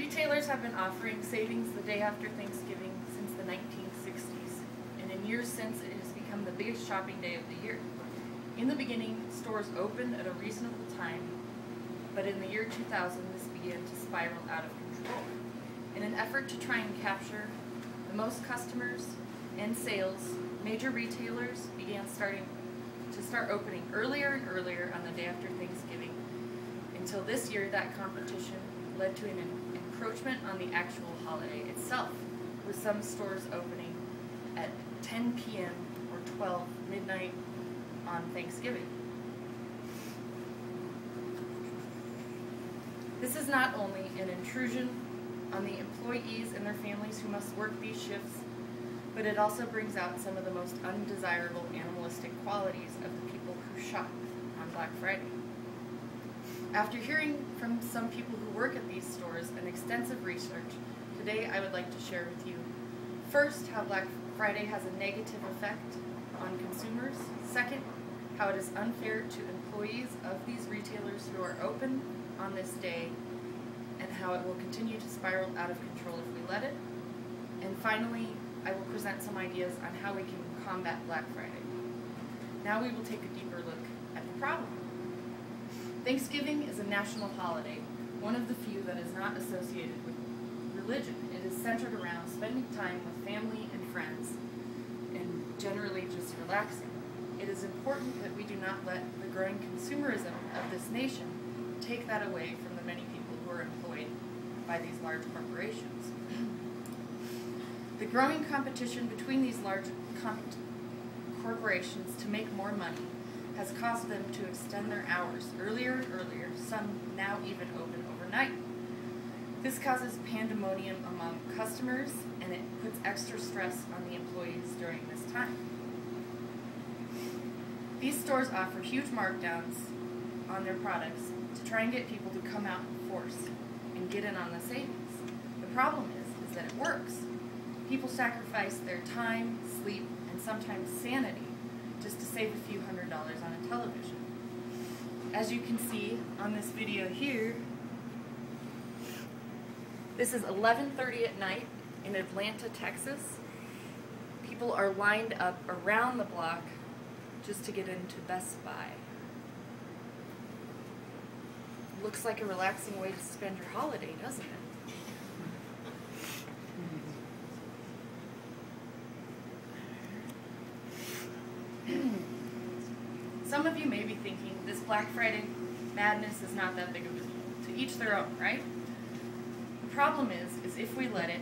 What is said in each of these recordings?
Retailers have been offering savings the day after Thanksgiving since the 1960s, and in years since it has become the biggest shopping day of the year. In the beginning, stores opened at a reasonable time, but in the year 2000 this began to spiral out of control. In an effort to try and capture the most customers and sales, major retailers began to start opening earlier and earlier on the day after Thanksgiving. Until this year, that competition led to an encroachment on the actual holiday itself, with some stores opening at 10 p.m. or 12 midnight on Thanksgiving. This is not only an intrusion on the employees and their families who must work these shifts, but it also brings out some of the most undesirable animalistic qualities of the people who shop on Black Friday. After hearing from some people who work at these stores and extensive research, today I would like to share with you, first, how Black Friday has a negative effect on consumers, second, how it is unfair to employees of these retailers who are open on this day, and how it will continue to spiral out of control if we let it, and finally, I will present some ideas on how we can combat Black Friday. Now we will take a deeper look at the problem. Thanksgiving is a national holiday, one of the few that is not associated with religion. It is centered around spending time with family and friends, and generally just relaxing. It is important that we do not let the growing consumerism of this nation take that away from the many people who are employed by these large corporations. The growing competition between these large corporations to make more money has caused them to extend their hours earlier and earlier, some now even open overnight. This causes pandemonium among customers, and it puts extra stress on the employees during this time. These stores offer huge markdowns on their products to try and get people to come out in force and get in on the savings. The problem is that it works. People sacrifice their time, sleep, and sometimes sanity just to save a few $100s on a television. As you can see on this video here, this is 11:30 at night in Atlanta, Texas. People are lined up around the block just to get into Best Buy. Looks like a relaxing way to spend your holiday, doesn't it? Some of you may be thinking this Black Friday madness is not that big of a deal. To each their own, right? The problem is if we let it,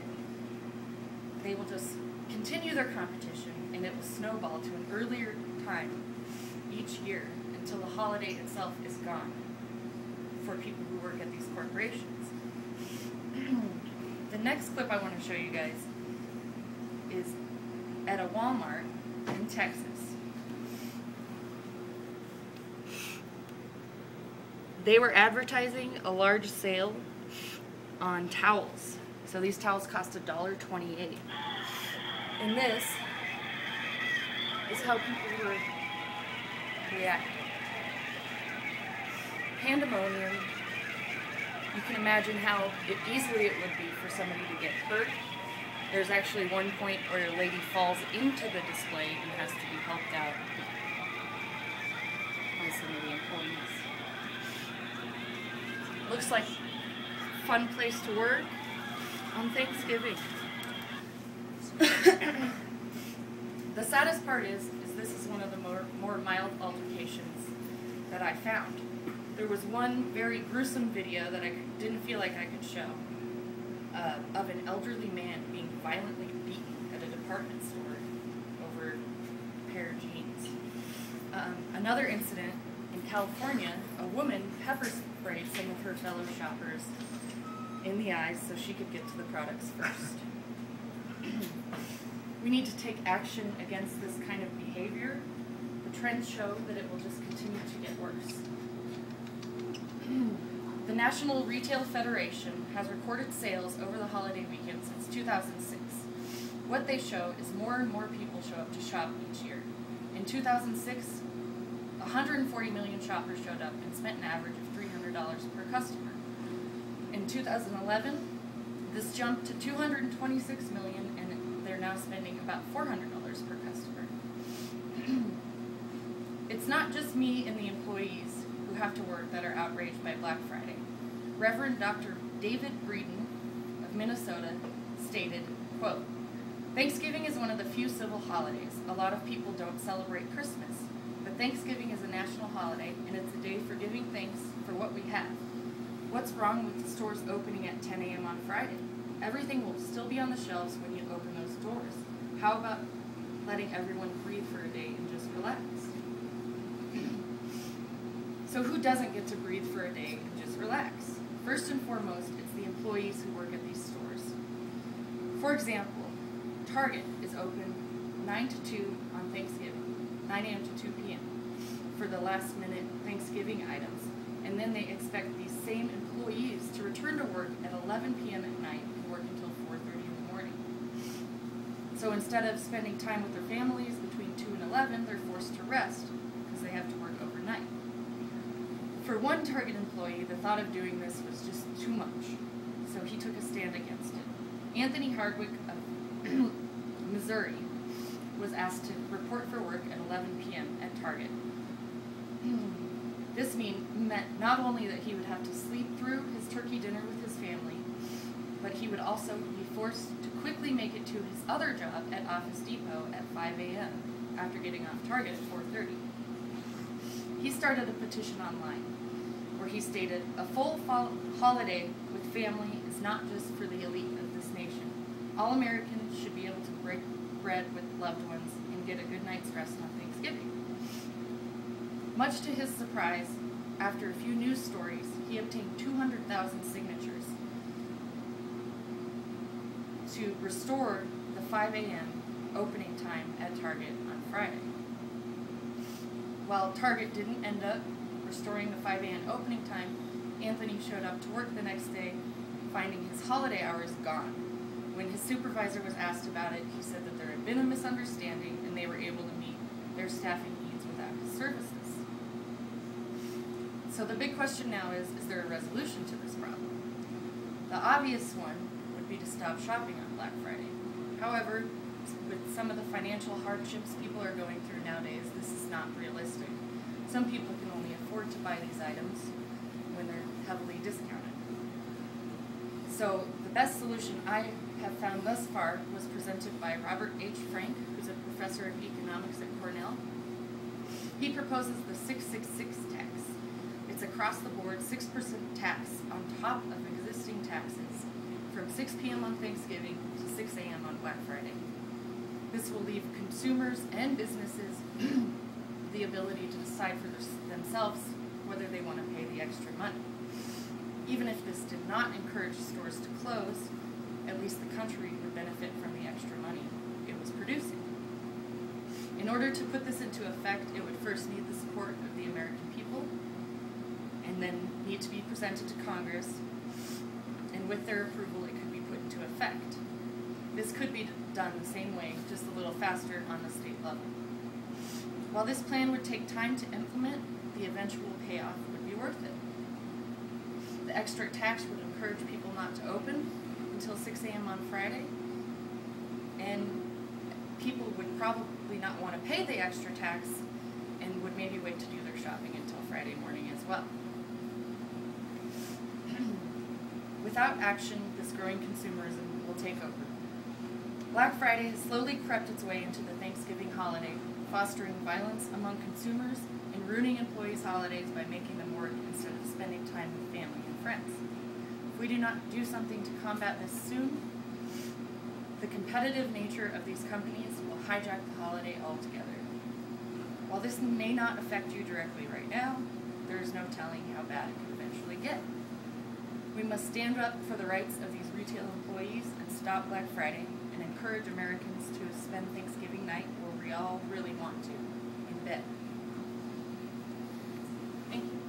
they will just continue their competition and it will snowball to an earlier time each year until the holiday itself is gone for people who work at these corporations. The next clip I want to show you guys is at a Walmart in Texas. They were advertising a large sale on towels. So these towels cost $1.28. And this is how people were reacting. Pandemonium. You can imagine how easily it would be for somebody to get hurt. There's actually one point where a lady falls into the display and has to be helped out by some of the employees. Looks like a fun place to work on Thanksgiving. The saddest part is this is one of the more mild altercations that I found. There was one very gruesome video that I didn't feel like I could show of an elderly man being violently beaten at a department store over a pair of jeans. Another incident in California, a woman pepper sprayed some of her fellow shoppers in the eyes so she could get to the products first. We need to take action against this kind of behavior. The trends show that it will just continue to get worse. The National Retail Federation has recorded sales over the holiday weekend since 2006. What they show is more and more people show up to shop each year. In 2006, 140 million shoppers showed up and spent an average of $300 per customer. In 2011, This jumped to $226 million, and they're now spending about $400 per customer. It's not just me and the employees who have to work that are outraged by Black Friday. Reverend Dr. David Breeden of Minnesota stated, quote, "Thanksgiving is one of the few civil holidays. A lot of people don't celebrate Christmas, but Thanksgiving is a national holiday, and it's a day for giving thanks for what we have. What's wrong with the stores opening at 10 a.m. on Friday? Everything will still be on the shelves when you open those doors. How about letting everyone breathe for a day and just relax?" So who doesn't get to breathe for a day and just relax? First and foremost, it's the employees who work at these stores. For example, Target is open 9 to 2 on Thanksgiving, 9 a.m. to 2 p.m. for the last minute Thanksgiving items, and then they expect these same employees to return to work at 11 p.m. at night and work until 4:30 in the morning. So instead of spending time with their families between 2 and 11, they're forced to rest because they have to work overnight. For one Target employee, the thought of doing this was just too much, so he took a stand against it. Anthony Hardwick of Missouri was asked to report for work at 11 p.m. at Target. This meant not only that he would have to sleep through his turkey dinner with his family, but he would also be forced to quickly make it to his other job at Office Depot at 5 a.m. after getting off Target at 4:30. He started a petition online where he stated, "A full holiday with family is not just for the elite of this nation. All Americans should be able to break bread with loved ones and get a good night's rest on Thanksgiving." Much to his surprise, after a few news stories, he obtained 200,000 signatures to restore the 5 a.m. opening time at Target on Friday. While Target didn't end up restoring the 5 a.m. opening time, Anthony showed up to work the next day, finding his holiday hours gone. When his supervisor was asked about it, he said that there had been a misunderstanding and they were able to meet their staffing needs without his services. So the big question now is there a resolution to this problem? The obvious one would be to stop shopping on Black Friday. However, with some of the financial hardships people are going through nowadays, this is not realistic. Some people can only afford to buy these items when they're heavily discounted. So the best solution I have found thus far was presented by Robert H. Frank, who's a professor of economics at Cornell. He proposes the 666 tax. It's across the board 6% tax on top of existing taxes from 6 p.m. on Thanksgiving to 6 a.m. on Black Friday. This will leave consumers and businesses the ability to decide for themselves whether they want to pay the extra money. Even if this did not encourage stores to close, at least the country would benefit from the extra money it was producing. In order to put this into effect, it would first need the support of the American people, and then need to be presented to Congress, and with their approval it could be put into effect. This could be done the same way, just a little faster on the state level. While this plan would take time to implement, the eventual payoff would be worth it. The extra tax would encourage people not to open until 6 a.m. on Friday, and people would probably not want to pay the extra tax and would maybe wait to do their shopping until Friday morning as well. Without action, this growing consumerism will take over. Black Friday has slowly crept its way into the Thanksgiving holiday, fostering violence among consumers and ruining employees' holidays by making them work instead of spending time with family and friends. If we do not do something to combat this soon, the competitive nature of these companies will hijack the holiday altogether. While this may not affect you directly right now, there is no telling how bad it could eventually get. We must stand up for the rights of these retail employees and stop Black Friday and encourage Americans to spend Thanksgiving night where we all really want to, in bed. Thank you.